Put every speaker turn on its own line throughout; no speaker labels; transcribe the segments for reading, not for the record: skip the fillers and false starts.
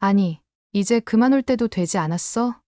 아니, 이제 그만 올 때도 되지 않았어?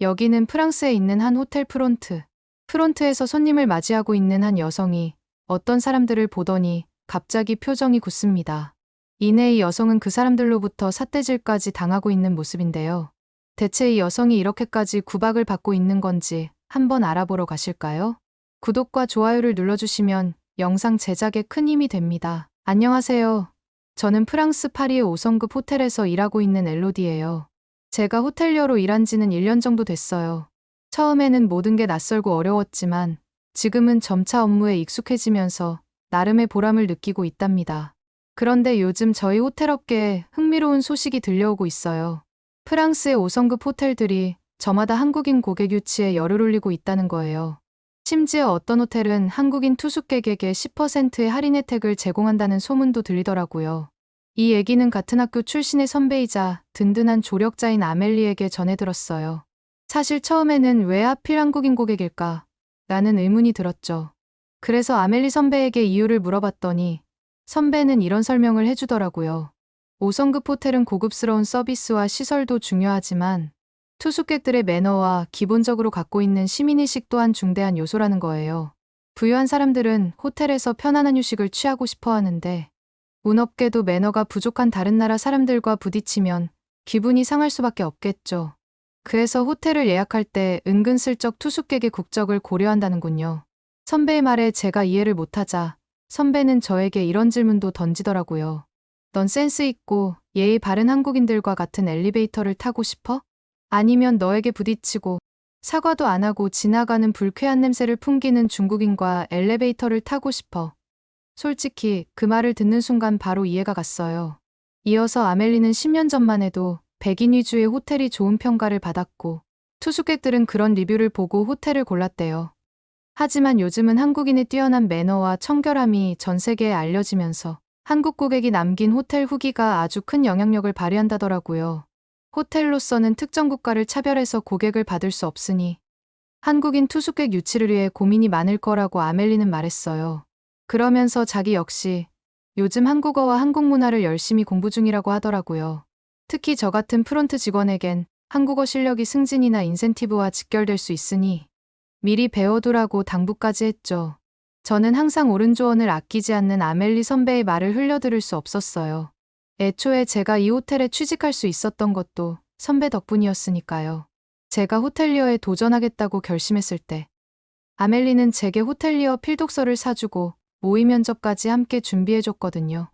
여기는 프랑스에 있는 한 호텔 프론트. 프론트에서 손님을 맞이하고 있는 한 여성이 어떤 사람들을 보더니 갑자기 표정이 굳습니다. 이내 이 여성은 그 사람들로부터 삿대질까지 당하고 있는 모습인데요. 대체 이 여성이 이렇게까지 구박을 받고 있는 건지 한번 알아보러 가실까요? 구독과 좋아요를 눌러주시면 영상 제작에 큰 힘이 됩니다. 안녕하세요. 저는 프랑스 파리의 5성급 호텔에서 일하고 있는 엘로디예요. 제가 호텔리어로 일한 지는 1년 정도 됐어요. 처음에는 모든 게 낯설고 어려웠지만 지금은 점차 업무에 익숙해지면서 나름의 보람을 느끼고 있답니다. 그런데 요즘 저희 호텔 업계에 흥미로운 소식이 들려오고 있어요. 프랑스의 5성급 호텔들이 저마다 한국인 고객 유치에 열을 올리고 있다는 거예요. 심지어 어떤 호텔은 한국인 투숙객에게 10%의 할인 혜택을 제공한다는 소문도 들리더라고요. 이 얘기는 같은 학교 출신의 선배이자 든든한 조력자인 아멜리에게 전해 들었어요. 사실 처음에는 왜 하필 한국인 고객일까? 라는 의문이 들었죠. 그래서 아멜리 선배에게 이유를 물어봤더니 선배는 이런 설명을 해주더라고요. 5성급 호텔은 고급스러운 서비스와 시설도 중요하지만 투숙객들의 매너와 기본적으로 갖고 있는 시민의식 또한 중대한 요소라는 거예요. 부유한 사람들은 호텔에서 편안한 휴식을 취하고 싶어 하는데 운 없게도 매너가 부족한 다른 나라 사람들과 부딪히면 기분이 상할 수밖에 없겠죠. 그래서 호텔을 예약할 때 은근슬쩍 투숙객의 국적을 고려한다는군요. 선배의 말에 제가 이해를 못하자 선배는 저에게 이런 질문도 던지더라고요. 넌 센스 있고 예의 바른 한국인들과 같은 엘리베이터를 타고 싶어? 아니면 너에게 부딪히고 사과도 안 하고 지나가는 불쾌한 냄새를 풍기는 중국인과 엘리베이터를 타고 싶어? 솔직히 그 말을 듣는 순간 바로 이해가 갔어요. 이어서 아멜리는 10년 전만 해도 백인 위주의 호텔이 좋은 평가를 받았고 투숙객들은 그런 리뷰를 보고 호텔을 골랐대요. 하지만 요즘은 한국인의 뛰어난 매너와 청결함이 전 세계에 알려지면서 한국 고객이 남긴 호텔 후기가 아주 큰 영향력을 발휘한다더라고요. 호텔로서는 특정 국가를 차별해서 고객을 받을 수 없으니 한국인 투숙객 유치를 위해 고민이 많을 거라고 아멜리는 말했어요. 그러면서 자기 역시 요즘 한국어와 한국 문화를 열심히 공부 중이라고 하더라고요. 특히 저 같은 프론트 직원에겐 한국어 실력이 승진이나 인센티브와 직결될 수 있으니 미리 배워두라고 당부까지 했죠. 저는 항상 옳은 조언을 아끼지 않는 아멜리 선배의 말을 흘려들을 수 없었어요. 애초에 제가 이 호텔에 취직할 수 있었던 것도 선배 덕분이었으니까요. 제가 호텔리어에 도전하겠다고 결심했을 때 아멜리는 제게 호텔리어 필독서를 사주고 모의 면접까지 함께 준비해줬거든요.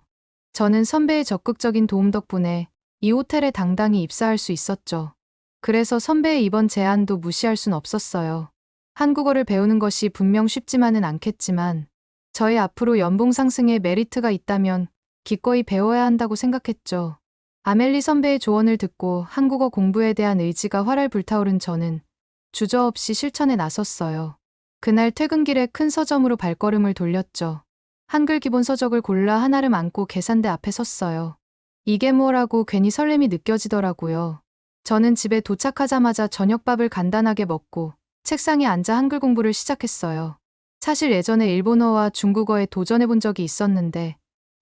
저는 선배의 적극적인 도움 덕분에 이 호텔에 당당히 입사할 수 있었죠. 그래서 선배의 이번 제안도 무시할 순 없었어요. 한국어를 배우는 것이 분명 쉽지만은 않겠지만 저희 앞으로 연봉 상승에 메리트가 있다면 기꺼이 배워야 한다고 생각했죠. 아멜리 선배의 조언을 듣고 한국어 공부에 대한 의지가 활활 불타오른 저는 주저없이 실천에 나섰어요. 그날 퇴근길에 큰 서점으로 발걸음을 돌렸죠. 한글 기본 서적을 골라 한아름 안고 계산대 앞에 섰어요. 이게 뭐라고 괜히 설렘이 느껴지더라고요. 저는 집에 도착하자마자 저녁밥을 간단하게 먹고 책상에 앉아 한글 공부를 시작했어요. 사실 예전에 일본어와 중국어에 도전해본 적이 있었는데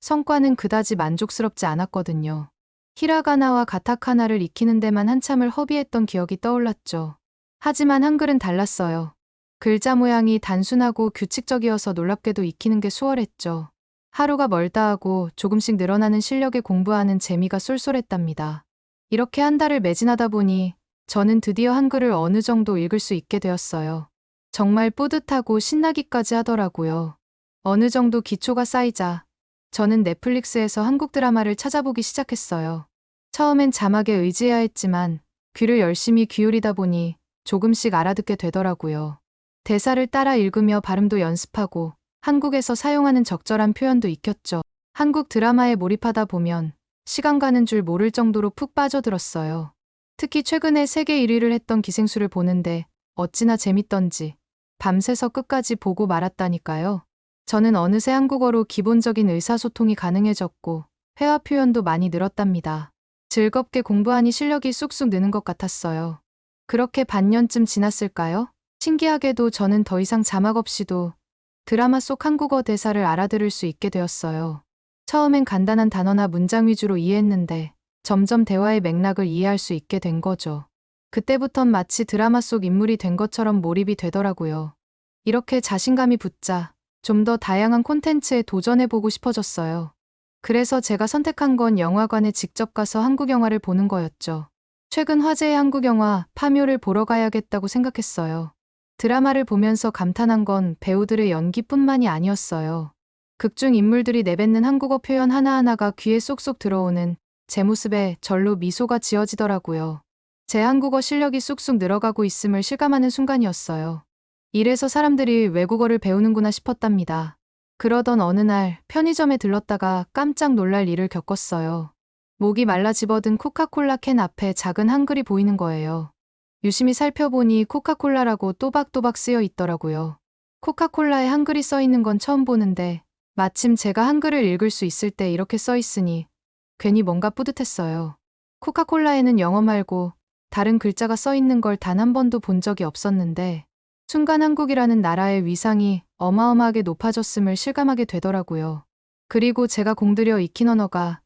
성과는 그다지 만족스럽지 않았거든요. 히라가나와 가타카나를 익히는 데만 한참을 허비했던 기억이 떠올랐죠. 하지만 한글은 달랐어요. 글자 모양이 단순하고 규칙적이어서 놀랍게도 익히는 게 수월했죠. 하루가 멀다 하고 조금씩 늘어나는 실력에 공부하는 재미가 쏠쏠했답니다. 이렇게 한 달을 매진하다 보니 저는 드디어 한글을 어느 정도 읽을 수 있게 되었어요. 정말 뿌듯하고 신나기까지 하더라고요. 어느 정도 기초가 쌓이자 저는 넷플릭스에서 한국 드라마를 찾아보기 시작했어요. 처음엔 자막에 의지해야 했지만 귀를 열심히 기울이다 보니 조금씩 알아듣게 되더라고요. 대사를 따라 읽으며 발음도 연습하고 한국에서 사용하는 적절한 표현도 익혔죠. 한국 드라마에 몰입하다 보면 시간 가는 줄 모를 정도로 푹 빠져들었어요. 특히 최근에 세계 1위를 했던 기생수를 보는데 어찌나 재밌던지 밤새서 끝까지 보고 말았다니까요. 저는 어느새 한국어로 기본적인 의사소통이 가능해졌고 회화 표현도 많이 늘었답니다. 즐겁게 공부하니 실력이 쑥쑥 느는 것 같았어요. 그렇게 반년쯤 지났을까요? 신기하게도 저는 더 이상 자막 없이도 드라마 속 한국어 대사를 알아들을 수 있게 되었어요. 처음엔 간단한 단어나 문장 위주로 이해했는데 점점 대화의 맥락을 이해할 수 있게 된 거죠. 그때부턴 마치 드라마 속 인물이 된 것처럼 몰입이 되더라고요. 이렇게 자신감이 붙자 좀 더 다양한 콘텐츠에 도전해보고 싶어졌어요. 그래서 제가 선택한 건 영화관에 직접 가서 한국 영화를 보는 거였죠. 최근 화제의 한국 영화 파묘를 보러 가야겠다고 생각했어요. 드라마를 보면서 감탄한 건 배우들의 연기뿐만이 아니었어요. 극중 인물들이 내뱉는 한국어 표현 하나하나가 귀에 쏙쏙 들어오는 제 모습에 절로 미소가 지어지더라고요. 제 한국어 실력이 쑥쑥 늘어가고 있음을 실감하는 순간이었어요. 이래서 사람들이 외국어를 배우는구나 싶었답니다. 그러던 어느 날 편의점에 들렀다가 깜짝 놀랄 일을 겪었어요. 목이 말라 집어든 코카콜라 캔 앞에 작은 한글이 보이는 거예요. 유심히 살펴보니 코카콜라라고 또박또박 쓰여 있더라고요. 코카콜라에 한글이 써 있는 건 처음 보는데 마침 제가 한글을 읽을 수 있을 때 이렇게 써 있으니 괜히 뭔가 뿌듯했어요. 코카콜라에는 영어 말고 다른 글자가 써 있는 걸 단 한 번도 본 적이 없었는데 순간 한국이라는 나라의 위상이 어마어마하게 높아졌음을 실감하게 되더라고요. 그리고 제가 공들여 익힌 언어가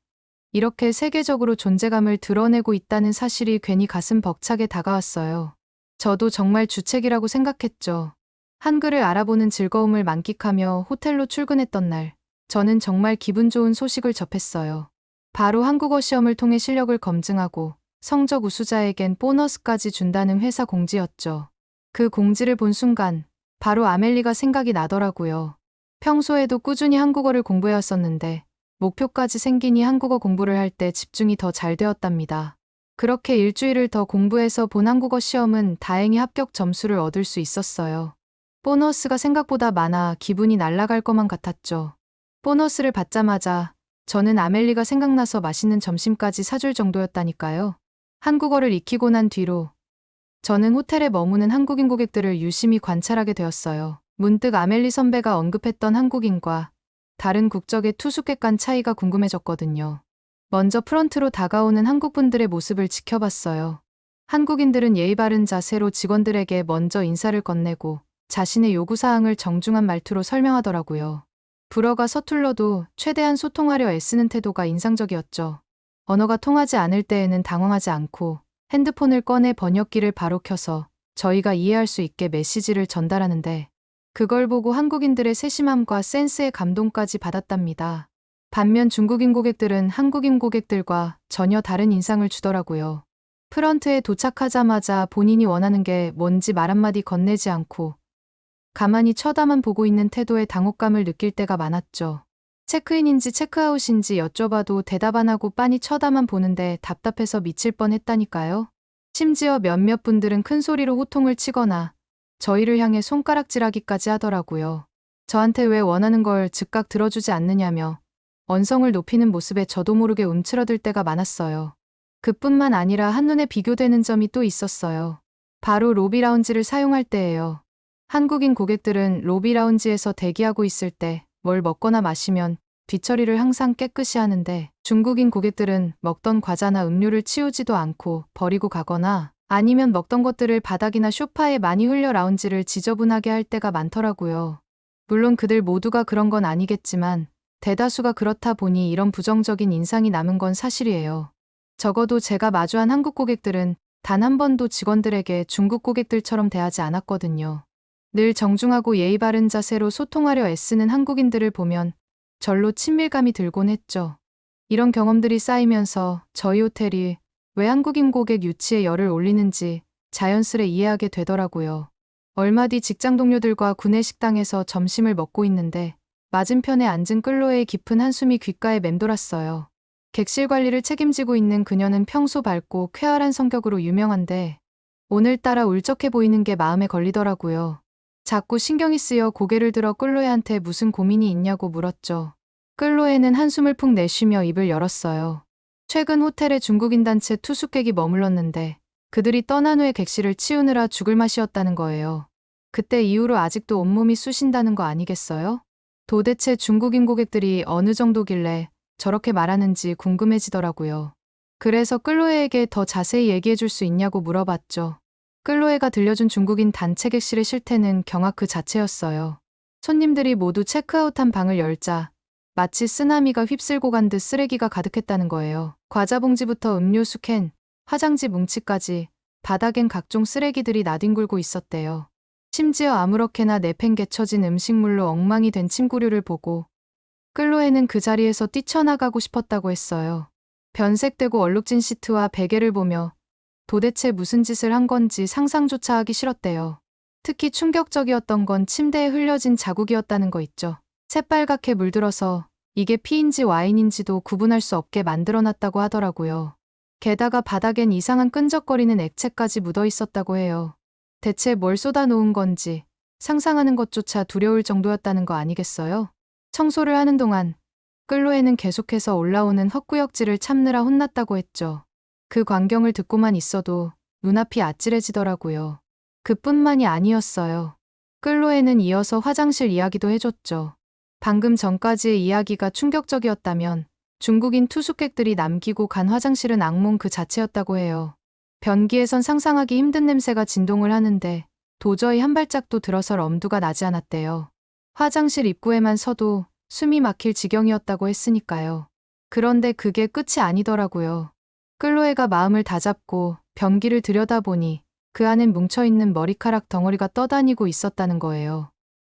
이렇게 세계적으로 존재감을 드러내고 있다는 사실이 괜히 가슴 벅차게 다가왔어요. 저도 정말 주책이라고 생각했죠. 한글을 알아보는 즐거움을 만끽하며 호텔로 출근했던 날, 저는 정말 기분 좋은 소식을 접했어요. 바로 한국어 시험을 통해 실력을 검증하고 성적 우수자에겐 보너스까지 준다는 회사 공지였죠. 그 공지를 본 순간 바로 아멜리가 생각이 나더라고요. 평소에도 꾸준히 한국어를 공부해왔었는데 목표까지 생기니 한국어 공부를 할 때 집중이 더 잘 되었답니다. 그렇게 일주일을 더 공부해서 본 한국어 시험은 다행히 합격 점수를 얻을 수 있었어요. 보너스가 생각보다 많아 기분이 날아갈 것만 같았죠. 보너스를 받자마자 저는 아멜리가 생각나서 맛있는 점심까지 사줄 정도였다니까요. 한국어를 익히고 난 뒤로 저는 호텔에 머무는 한국인 고객들을 유심히 관찰하게 되었어요. 문득 아멜리 선배가 언급했던 한국인과 다른 국적의 투숙객간 차이가 궁금해졌거든요. 먼저 프런트로 다가오는 한국분들의 모습을 지켜봤어요. 한국인들은 예의 바른 자세로 직원들에게 먼저 인사를 건네고 자신의 요구사항을 정중한 말투로 설명하더라고요. 불어가 서툴러도 최대한 소통하려 애쓰는 태도가 인상적이었죠. 언어가 통하지 않을 때에는 당황하지 않고 핸드폰을 꺼내 번역기를 바로 켜서 저희가 이해할 수 있게 메시지를 전달하는데 그걸 보고 한국인들의 세심함과 센스에 감동까지 받았답니다. 반면 중국인 고객들은 한국인 고객들과 전혀 다른 인상을 주더라고요. 프런트에 도착하자마자 본인이 원하는 게 뭔지 말 한마디 건네지 않고 가만히 쳐다만 보고 있는 태도에 당혹감을 느낄 때가 많았죠. 체크인인지 체크아웃인지 여쭤봐도 대답 안 하고 빤히 쳐다만 보는데 답답해서 미칠 뻔했다니까요. 심지어 몇몇 분들은 큰 소리로 호통을 치거나 저희를 향해 손가락질하기까지 하더라고요. 저한테 왜 원하는 걸 즉각 들어주지 않느냐며 언성을 높이는 모습에 저도 모르게 움츠러들 때가 많았어요. 그뿐만 아니라 한눈에 비교되는 점이 또 있었어요. 바로 로비 라운지를 사용할 때예요. 한국인 고객들은 로비 라운지에서 대기하고 있을 때 뭘 먹거나 마시면 뒤처리를 항상 깨끗이 하는데 중국인 고객들은 먹던 과자나 음료를 치우지도 않고 버리고 가거나 아니면 먹던 것들을 바닥이나 소파에 많이 흘려 라운지를 지저분하게 할 때가 많더라고요. 물론 그들 모두가 그런 건 아니겠지만 대다수가 그렇다 보니 이런 부정적인 인상이 남은 건 사실이에요. 적어도 제가 마주한 한국 고객들은 단 한 번도 직원들에게 중국 고객들처럼 대하지 않았거든요. 늘 정중하고 예의 바른 자세로 소통하려 애쓰는 한국인들을 보면 절로 친밀감이 들곤 했죠. 이런 경험들이 쌓이면서 저희 호텔이 왜 한국인 고객 유치에 열을 올리는지 자연스레 이해하게 되더라고요. 얼마 뒤 직장 동료들과 구내 식당에서 점심을 먹고 있는데 맞은편에 앉은 끌로에의 깊은 한숨이 귓가에 맴돌았어요. 객실 관리를 책임지고 있는 그녀는 평소 밝고 쾌활한 성격으로 유명한데 오늘따라 울적해 보이는 게 마음에 걸리더라고요. 자꾸 신경이 쓰여 고개를 들어 끌로에한테 무슨 고민이 있냐고 물었죠. 끌로에는 한숨을 푹 내쉬며 입을 열었어요. 최근 호텔에 중국인 단체 투숙객이 머물렀는데 그들이 떠난 후에 객실을 치우느라 죽을 맛이었다는 거예요. 그때 이후로 아직도 온몸이 쑤신다는 거 아니겠어요? 도대체 중국인 고객들이 어느 정도길래 저렇게 말하는지 궁금해지더라고요. 그래서 끌로에에게 더 자세히 얘기해 줄 수 있냐고 물어봤죠. 끌로에가 들려준 중국인 단체 객실의 실태는 경악 그 자체였어요. 손님들이 모두 체크아웃한 방을 열자 마치 쓰나미가 휩쓸고 간 듯 쓰레기가 가득했다는 거예요. 과자 봉지부터 음료수 캔, 화장지 뭉치까지 바닥엔 각종 쓰레기들이 나뒹굴고 있었대요. 심지어 아무렇게나 내팽개쳐진 음식물로 엉망이 된 침구류를 보고 클로에는 그 자리에서 뛰쳐나가고 싶었다고 했어요. 변색되고 얼룩진 시트와 베개를 보며 도대체 무슨 짓을 한 건지 상상조차 하기 싫었대요. 특히 충격적이었던 건 침대에 흘려진 자국이었다는 거 있죠. 새빨갛게 물들어서 이게 피인지 와인인지도 구분할 수 없게 만들어놨다고 하더라고요. 게다가 바닥엔 이상한 끈적거리는 액체까지 묻어 있었다고 해요. 대체 뭘 쏟아놓은 건지 상상하는 것조차 두려울 정도였다는 거 아니겠어요? 청소를 하는 동안 클로에는 계속해서 올라오는 헛구역질을 참느라 혼났다고 했죠. 그 광경을 듣고만 있어도 눈앞이 아찔해지더라고요. 그뿐만이 아니었어요. 클로에는 이어서 화장실 이야기도 해줬죠. 방금 전까지의 이야기가 충격적이었다면 중국인 투숙객들이 남기고 간 화장실은 악몽 그 자체였다고 해요. 변기에선 상상하기 힘든 냄새가 진동을 하는데 도저히 한 발짝도 들어설 엄두가 나지 않았대요. 화장실 입구에만 서도 숨이 막힐 지경이었다고 했으니까요. 그런데 그게 끝이 아니더라고요. 클로에가 마음을 다잡고 변기를 들여다보니 그 안엔 뭉쳐있는 머리카락 덩어리가 떠다니고 있었다는 거예요.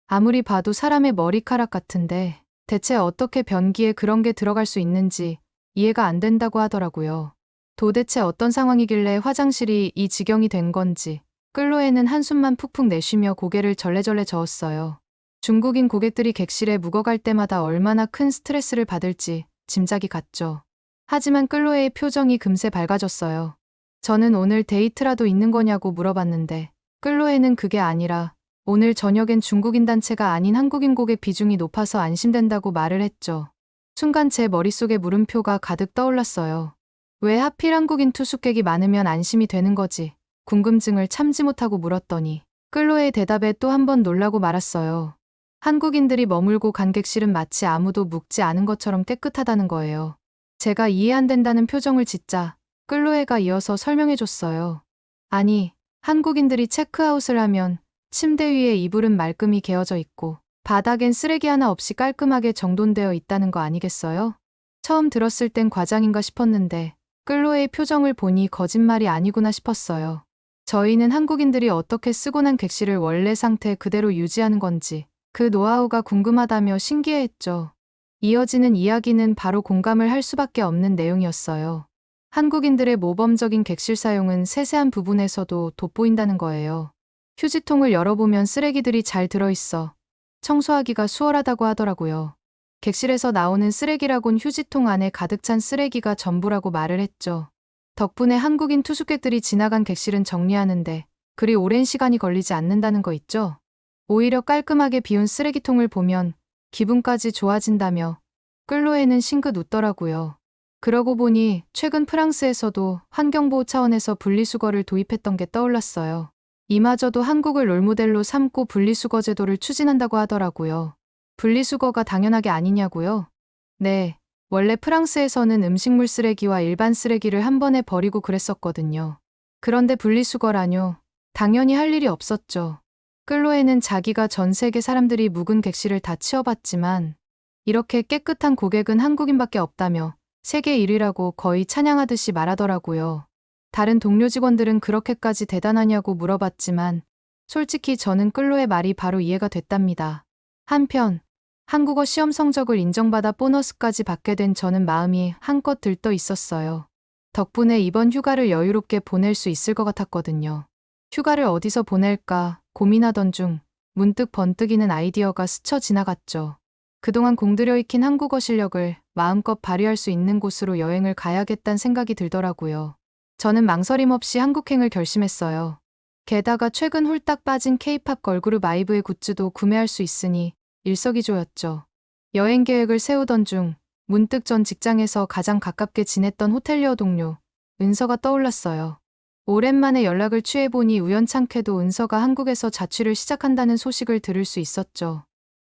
아무리 봐도 사람의 머리카락 같은데 대체 어떻게 변기에 그런 게 들어갈 수 있는지 이해가 안 된다고 하더라고요. 도대체 어떤 상황이길래 화장실이 이 지경이 된 건지 클로에는 한숨만 푹푹 내쉬며 고개를 절레절레 저었어요. 중국인 고객들이 객실에 묵어갈 때마다 얼마나 큰 스트레스를 받을지 짐작이 갔죠. 하지만 클로에의 표정이 금세 밝아졌어요. 저는 오늘 데이트라도 있는 거냐고 물어봤는데 클로에는 그게 아니라 오늘 저녁엔 중국인 단체가 아닌 한국인 고객 비중이 높아서 안심된다고 말을 했죠. 순간 제 머릿속에 물음표가 가득 떠올랐어요. 왜 하필 한국인 투숙객이 많으면 안심이 되는 거지? 궁금증을 참지 못하고 물었더니 클로에의 대답에 또 한 번 놀라고 말았어요. 한국인들이 머물고 간 객실은 마치 아무도 묵지 않은 것처럼 깨끗하다는 거예요. 제가 이해 안 된다는 표정을 짓자 클로에가 이어서 설명해줬어요. 아니, 한국인들이 체크아웃을 하면 침대 위에 이불은 말끔히 개어져 있고 바닥엔 쓰레기 하나 없이 깔끔하게 정돈되어 있다는 거 아니겠어요? 처음 들었을 땐 과장인가 싶었는데 클로에의 표정을 보니 거짓말이 아니구나 싶었어요. 저희는 한국인들이 어떻게 쓰고 난 객실을 원래 상태 그대로 유지하는 건지 그 노하우가 궁금하다며 신기해했죠. 이어지는 이야기는 바로 공감을 할 수밖에 없는 내용이었어요. 한국인들의 모범적인 객실 사용은 세세한 부분에서도 돋보인다는 거예요. 휴지통을 열어보면 쓰레기들이 잘 들어있어 청소하기가 수월하다고 하더라고요. 객실에서 나오는 쓰레기라곤 휴지통 안에 가득 찬 쓰레기가 전부라고 말을 했죠. 덕분에 한국인 투숙객들이 지나간 객실은 정리하는데 그리 오랜 시간이 걸리지 않는다는 거 있죠? 오히려 깔끔하게 비운 쓰레기통을 보면 기분까지 좋아진다며 클로에는 싱긋 웃더라고요. 그러고 보니 최근 프랑스에서도 환경보호 차원에서 분리수거를 도입했던 게 떠올랐어요. 이마저도 한국을 롤모델로 삼고 분리수거 제도를 추진한다고 하더라고요. 분리수거가 당연하게 아니냐고요? 네, 원래 프랑스에서는 음식물 쓰레기와 일반 쓰레기를 한 번에 버리고 그랬었거든요. 그런데 분리수거라뇨? 당연히 할 일이 없었죠. 클로에는 자기가 전 세계 사람들이 묵은 객실을 다 치워봤지만 이렇게 깨끗한 고객은 한국인밖에 없다며 세계 1위라고 거의 찬양하듯이 말하더라고요. 다른 동료 직원들은 그렇게까지 대단하냐고 물어봤지만 솔직히 저는 클로의 말이 바로 이해가 됐답니다. 한편 한국어 시험 성적을 인정받아 보너스까지 받게 된 저는 마음이 한껏 들떠 있었어요. 덕분에 이번 휴가를 여유롭게 보낼 수 있을 것 같았거든요. 휴가를 어디서 보낼까 고민하던 중 문득 번뜩이는 아이디어가 스쳐 지나갔죠. 그동안 공들여 익힌 한국어 실력을 마음껏 발휘할 수 있는 곳으로 여행을 가야겠다는 생각이 들더라고요. 저는 망설임 없이 한국행을 결심했어요. 게다가 최근 홀딱 빠진 K-팝 걸그룹 아이브의 굿즈도 구매할 수 있으니 일석이조였죠. 여행 계획을 세우던 중 문득 전 직장에서 가장 가깝게 지냈던 호텔리어 동료 은서가 떠올랐어요. 오랜만에 연락을 취해보니 우연찮게도 은서가 한국에서 자취를 시작한다는 소식을 들을 수 있었죠.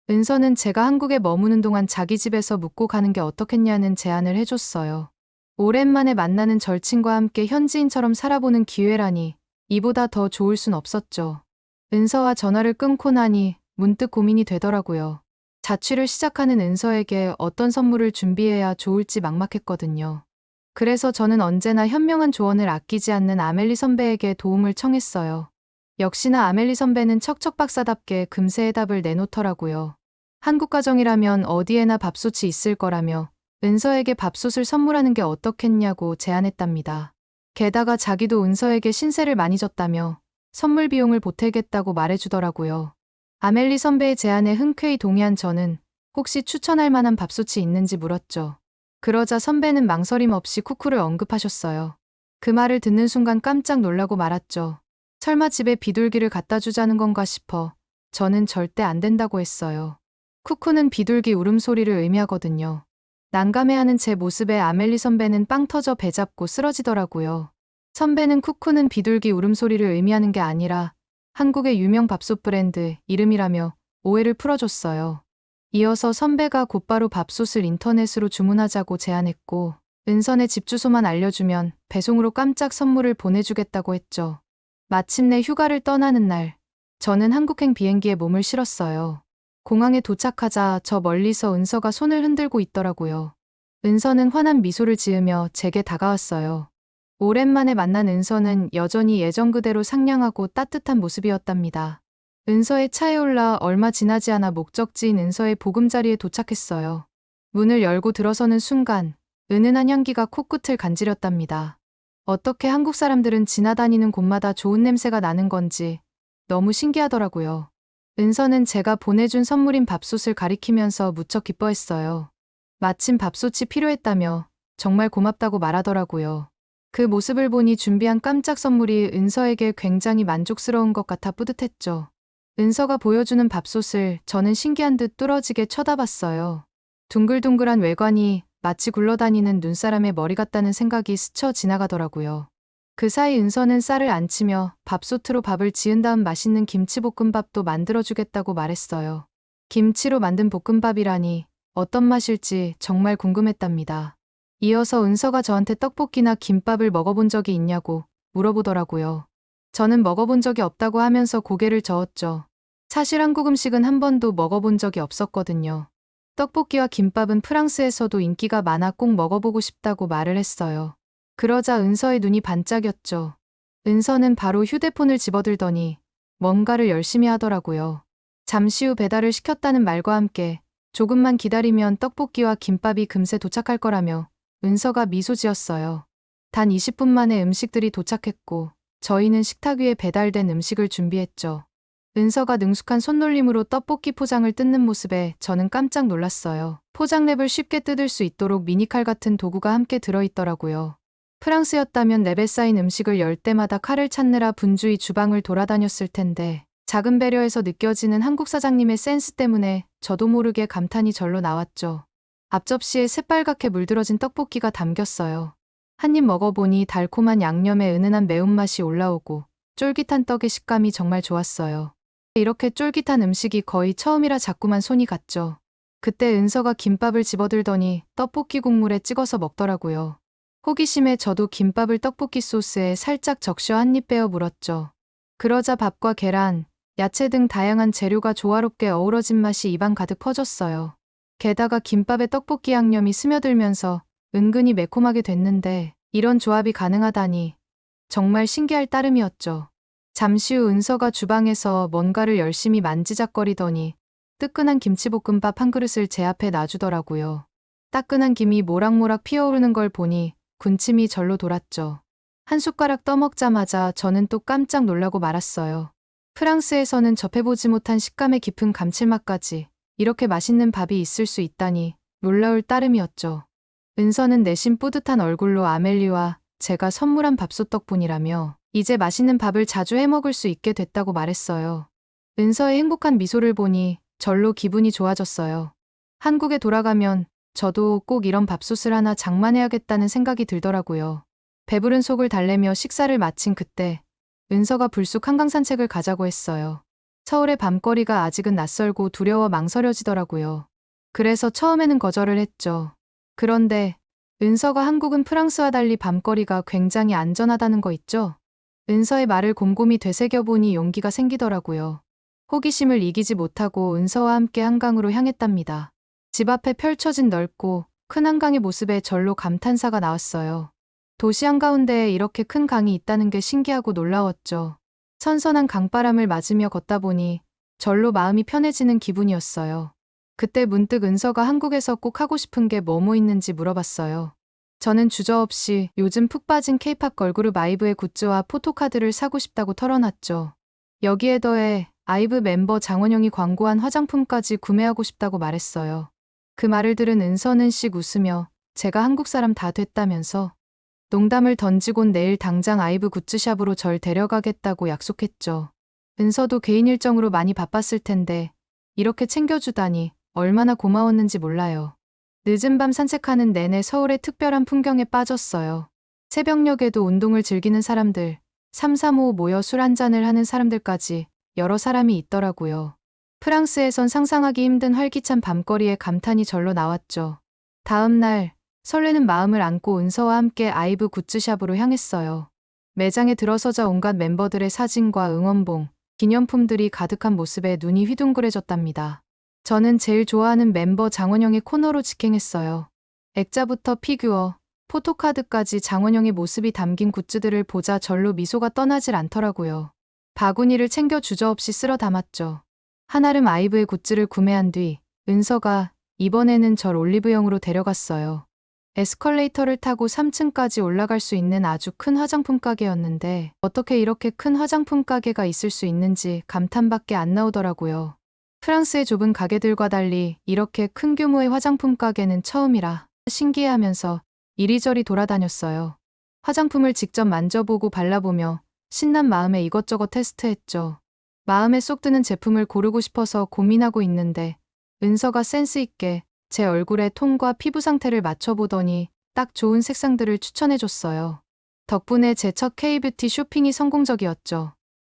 은서는 제가 한국에 머무는 동안 자기 집에서 묵고 가는 게 어떻겠냐는 제안을 해줬어요. 오랜만에 만나는 절친과 함께 현지인처럼 살아보는 기회라니 이보다 더 좋을 순 없었죠. 은서와 전화를 끊고 나니 문득 고민이 되더라고요. 자취를 시작하는 은서에게 어떤 선물을 준비해야 좋을지 막막했거든요. 그래서 저는 언제나 현명한 조언을 아끼지 않는 아멜리 선배에게 도움을 청했어요. 역시나 아멜리 선배는 척척박사답게 금세 해답을 내놓더라고요. 한국 가정이라면 어디에나 밥솥이 있을 거라며 은서에게 밥솥을 선물하는 게 어떻겠냐고 제안했답니다. 게다가 자기도 은서에게 신세를 많이 졌다며 선물 비용을 보태겠다고 말해주더라고요. 아멜리 선배의 제안에 흔쾌히 동의한 저는 혹시 추천할 만한 밥솥이 있는지 물었죠. 그러자 선배는 망설임 없이 쿠쿠를 언급하셨어요. 그 말을 듣는 순간 깜짝 놀라고 말았죠. 설마 집에 비둘기를 갖다 주자는 건가 싶어 저는 절대 안 된다고 했어요. 쿠쿠는 비둘기 울음소리를 의미하거든요. 난감해하는 제 모습에 아멜리 선배는 빵 터져 배 잡고 쓰러지더라고요. 선배는 쿠쿠는 비둘기 울음소리를 의미하는 게 아니라 한국의 유명 밥솥 브랜드 이름이라며 오해를 풀어줬어요. 이어서 선배가 곧바로 밥솥을 인터넷으로 주문하자고 제안했고 은선의 집 주소만 알려주면 배송으로 깜짝 선물을 보내주겠다고 했죠. 마침내 휴가를 떠나는 날, 저는 한국행 비행기에 몸을 실었어요. 공항에 도착하자 저 멀리서 은서가 손을 흔들고 있더라고요. 은서는 환한 미소를 지으며 제게 다가왔어요. 오랜만에 만난 은서는 여전히 예전 그대로 상냥하고 따뜻한 모습이었답니다. 은서의 차에 올라 얼마 지나지 않아 목적지인 은서의 보금자리에 도착했어요. 문을 열고 들어서는 순간 은은한 향기가 코끝을 간지렸답니다. 어떻게 한국 사람들은 지나다니는 곳마다 좋은 냄새가 나는 건지 너무 신기하더라고요. 은서는 제가 보내준 선물인 밥솥을 가리키면서 무척 기뻐했어요. 마침 밥솥이 필요했다며 정말 고맙다고 말하더라고요. 그 모습을 보니 준비한 깜짝 선물이 은서에게 굉장히 만족스러운 것 같아 뿌듯했죠. 은서가 보여주는 밥솥을 저는 신기한 듯 뚫어지게 쳐다봤어요. 둥글둥글한 외관이 마치 굴러다니는 눈사람의 머리 같다는 생각이 스쳐 지나가더라고요. 그 사이 은서는 쌀을 안 치며 밥솥으로 밥을 지은 다음 맛있는 김치볶음밥도 만들어주겠다고 말했어요. 김치로 만든 볶음밥이라니 어떤 맛일지 정말 궁금했답니다. 이어서 은서가 저한테 떡볶이나 김밥을 먹어본 적이 있냐고 물어보더라고요. 저는 먹어본 적이 없다고 하면서 고개를 저었죠. 사실 한국 음식은 한 번도 먹어본 적이 없었거든요. 떡볶이와 김밥은 프랑스에서도 인기가 많아 꼭 먹어보고 싶다고 말을 했어요. 그러자 은서의 눈이 반짝였죠. 은서는 바로 휴대폰을 집어들더니 뭔가를 열심히 하더라고요. 잠시 후 배달을 시켰다는 말과 함께 조금만 기다리면 떡볶이와 김밥이 금세 도착할 거라며 은서가 미소 지었어요. 단 20분 만에 음식들이 도착했고 저희는 식탁 위에 배달된 음식을 준비했죠. 은서가 능숙한 손놀림으로 떡볶이 포장을 뜯는 모습에 저는 깜짝 놀랐어요. 포장랩을 쉽게 뜯을 수 있도록 미니칼 같은 도구가 함께 들어있더라고요. 프랑스였다면 랩에 쌓인 음식을 열 때마다 칼을 찾느라 분주히 주방을 돌아다녔을 텐데 작은 배려에서 느껴지는 한국 사장님의 센스 때문에 저도 모르게 감탄이 절로 나왔죠. 앞접시에 새빨갛게 물들어진 떡볶이가 담겼어요. 한 입 먹어보니 달콤한 양념에 은은한 매운맛이 올라오고 쫄깃한 떡의 식감이 정말 좋았어요. 이렇게 쫄깃한 음식이 거의 처음이라 자꾸만 손이 갔죠. 그때 은서가 김밥을 집어들더니 떡볶이 국물에 찍어서 먹더라고요. 호기심에 저도 김밥을 떡볶이 소스에 살짝 적셔 한 입 빼어 물었죠. 그러자 밥과 계란, 야채 등 다양한 재료가 조화롭게 어우러진 맛이 입안 가득 퍼졌어요. 게다가 김밥에 떡볶이 양념이 스며들면서 은근히 매콤하게 됐는데 이런 조합이 가능하다니 정말 신기할 따름이었죠. 잠시 후 은서가 주방에서 뭔가를 열심히 만지작거리더니 뜨끈한 김치볶음밥 한 그릇을 제 앞에 놔주더라고요. 따끈한 김이 모락모락 피어오르는 걸 보니 군침이 절로 돌았죠. 한 숟가락 떠먹자마자 저는 또 깜짝 놀라고 말았어요. 프랑스에서는 접해보지 못한 식감의 깊은 감칠맛까지 이렇게 맛있는 밥이 있을 수 있다니 놀라울 따름이었죠. 은서는 내심 뿌듯한 얼굴로 아멜리와 제가 선물한 밥솥 덕분이라며 이제 맛있는 밥을 자주 해먹을 수 있게 됐다고 말했어요. 은서의 행복한 미소를 보니 절로 기분이 좋아졌어요. 한국에 돌아가면 저도 꼭 이런 밥솥을 하나 장만해야겠다는 생각이 들더라고요. 배부른 속을 달래며 식사를 마친 그때 은서가 불쑥 한강 산책을 가자고 했어요. 서울의 밤거리가 아직은 낯설고 두려워 망설여지더라고요. 그래서 처음에는 거절을 했죠. 그런데 은서가 한국은 프랑스와 달리 밤거리가 굉장히 안전하다는 거 있죠? 은서의 말을 곰곰이 되새겨보니 용기가 생기더라고요. 호기심을 이기지 못하고 은서와 함께 한강으로 향했답니다. 집 앞에 펼쳐진 넓고 큰 한강의 모습에 절로 감탄사가 나왔어요. 도시 한가운데에 이렇게 큰 강이 있다는 게 신기하고 놀라웠죠. 선선한 강바람을 맞으며 걷다 보니 절로 마음이 편해지는 기분이었어요. 그때 문득 은서가 한국에서 꼭 하고 싶은 게 뭐뭐 있는지 물어봤어요. 저는 주저없이 요즘 푹 빠진 K-팝 걸그룹 아이브의 굿즈와 포토카드를 사고 싶다고 털어놨죠. 여기에 더해 아이브 멤버 장원영이 광고한 화장품까지 구매하고 싶다고 말했어요. 그 말을 들은 은서는 씩 웃으며 제가 한국 사람 다 됐다면서 농담을 던지곤 내일 당장 아이브 굿즈샵으로 절 데려가겠다고 약속했죠. 은서도 개인 일정으로 많이 바빴을 텐데 이렇게 챙겨주다니 얼마나 고마웠는지 몰라요. 늦은 밤 산책하는 내내 서울의 특별한 풍경에 빠졌어요. 새벽녘에도 운동을 즐기는 사람들, 335 모여 술 한잔을 하는 사람들까지 여러 사람이 있더라고요. 프랑스에선 상상하기 힘든 활기찬 밤거리에 감탄이 절로 나왔죠. 다음 날 설레는 마음을 안고 은서와 함께 아이브 굿즈샵으로 향했어요. 매장에 들어서자 온갖 멤버들의 사진과 응원봉, 기념품들이 가득한 모습에 눈이 휘둥그레졌답니다. 저는 제일 좋아하는 멤버 장원영의 코너로 직행했어요. 액자부터 피규어, 포토카드까지 장원영의 모습이 담긴 굿즈들을 보자 절로 미소가 떠나질 않더라고요. 바구니를 챙겨 주저없이 쓸어 담았죠. 한아름 아이브의 굿즈를 구매한 뒤 은서가 이번에는 절 올리브영으로 데려갔어요. 에스컬레이터를 타고 3층까지 올라갈 수 있는 아주 큰 화장품 가게였는데 어떻게 이렇게 큰 화장품 가게가 있을 수 있는지 감탄밖에 안 나오더라고요. 프랑스의 좁은 가게들과 달리 이렇게 큰 규모의 화장품 가게는 처음이라 신기해하면서 이리저리 돌아다녔어요. 화장품을 직접 만져보고 발라보며 신난 마음에 이것저것 테스트했죠. 마음에 쏙 드는 제품을 고르고 싶어서 고민하고 있는데 은서가 센스 있게 제 얼굴의 톤과 피부 상태를 맞춰보더니 딱 좋은 색상들을 추천해줬어요. 덕분에 제 첫 K뷰티 쇼핑이 성공적이었죠.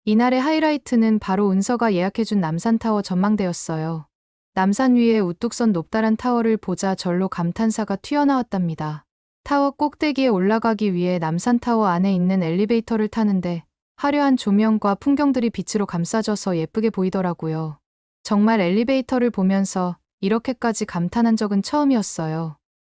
이날의 하이라이트는 바로 은서가 예약해준 남산타워 전망대였어요. 남산 위에 우뚝 선 높다란 타워를 보자 절로 감탄사가 튀어나왔답니다. 타워 꼭대기에 올라가기 위해 남산타워 안에 있는 엘리베이터를 타는데 화려한 조명과 풍경들이 빛으로 감싸져서 예쁘게 보이더라고요. 정말 엘리베이터를 보면서 이렇게까지 감탄한 적은 처음이었어요.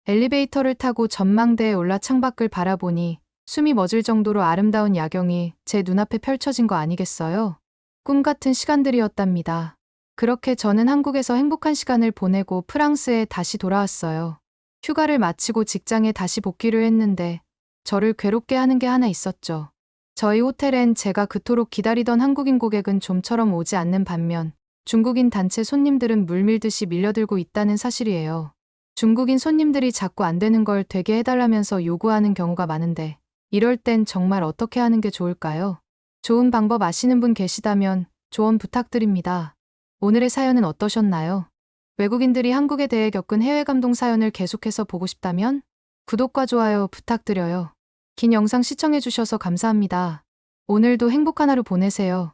엘리베이터를 타고 전망대에 올라 창밖을 바라보니 숨이 멎을 정도로 아름다운 야경이 제 눈앞에 펼쳐진 거 아니겠어요? 꿈 같은 시간들이었답니다. 그렇게 저는 한국에서 행복한 시간을 보내고 프랑스에 다시 돌아왔어요. 휴가를 마치고 직장에 다시 복귀를 했는데 저를 괴롭게 하는 게 하나 있었죠. 저희 호텔엔 제가 그토록 기다리던 한국인 고객은 좀처럼 오지 않는 반면 중국인 단체 손님들은 물밀듯이 밀려들고 있다는 사실이에요. 중국인 손님들이 자꾸 안 되는 걸 되게 해달라면서 요구하는 경우가 많은데 이럴 땐 정말 어떻게 하는 게 좋을까요? 좋은 방법 아시는 분 계시다면 조언 부탁드립니다. 오늘의 사연은 어떠셨나요? 외국인들이 한국에 대해 겪은 해외 감동 사연을 계속해서 보고 싶다면 구독과 좋아요 부탁드려요. 긴 영상 시청해주셔서 감사합니다. 오늘도 행복한 하루 보내세요.